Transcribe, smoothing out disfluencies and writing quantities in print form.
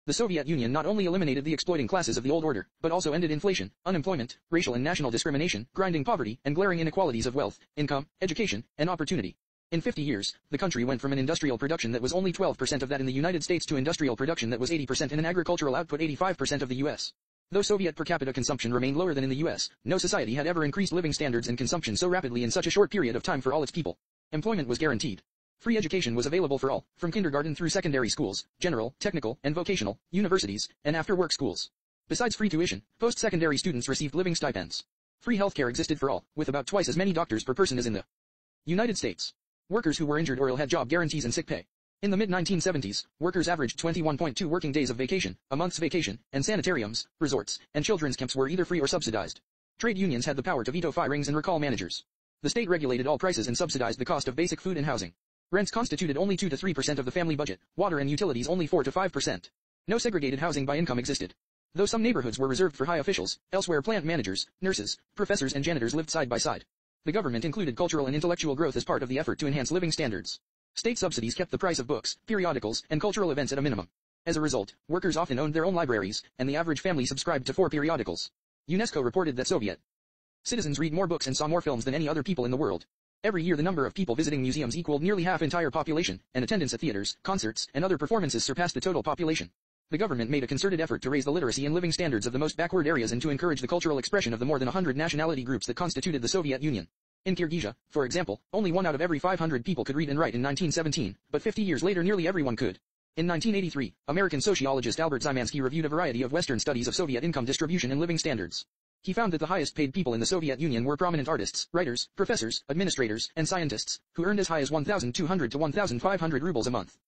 The Soviet Union not only eliminated the exploiting classes of the old order, but also ended inflation, unemployment, racial and national discrimination, grinding poverty, and glaring inequalities of wealth, income, education, and opportunity. In 50 years, the country went from an industrial production that was only 12% of that in the United States to industrial production that was 80% and an agricultural output 85% of the U.S. Though Soviet per capita consumption remained lower than in the U.S., no society had ever increased living standards and consumption so rapidly in such a short period of time for all its people. Employment was guaranteed. Free education was available for all, from kindergarten through secondary schools, general, technical, and vocational, universities, and after-work schools. Besides free tuition, post-secondary students received living stipends. Free healthcare existed for all, with about twice as many doctors per person as in the United States. Workers who were injured or ill had job guarantees and sick pay. In the mid-1970s, workers averaged 21.2 working days of vacation, a month's vacation, and sanitariums, resorts, and children's camps were either free or subsidized. Trade unions had the power to veto firings and recall managers. The state regulated all prices and subsidized the cost of basic food and housing. Rents constituted only 2 to 3% of the family budget, water and utilities only 4 to 5%. No segregated housing by income existed. Though some neighborhoods were reserved for high officials, elsewhere plant managers, nurses, professors and janitors lived side by side. The government included cultural and intellectual growth as part of the effort to enhance living standards. State subsidies kept the price of books, periodicals, and cultural events at a minimum. As a result, workers often owned their own libraries, and the average family subscribed to 4 periodicals. UNESCO reported that Soviet citizens read more books and saw more films than any other people in the world. Every year the number of people visiting museums equaled nearly half entire population, and attendance at theaters, concerts, and other performances surpassed the total population. The government made a concerted effort to raise the literacy and living standards of the most backward areas and to encourage the cultural expression of the more than 100 nationality groups that constituted the Soviet Union. In Kyrgyzia, for example, only 1 out of every 500 people could read and write in 1917, but 50 years later nearly everyone could. In 1983, American sociologist Albert Szymanski reviewed a variety of Western studies of Soviet income distribution and living standards. He found that the highest paid people in the Soviet Union were prominent artists, writers, professors, administrators, and scientists, who earned as high as 1,200 to 1,500 rubles a month.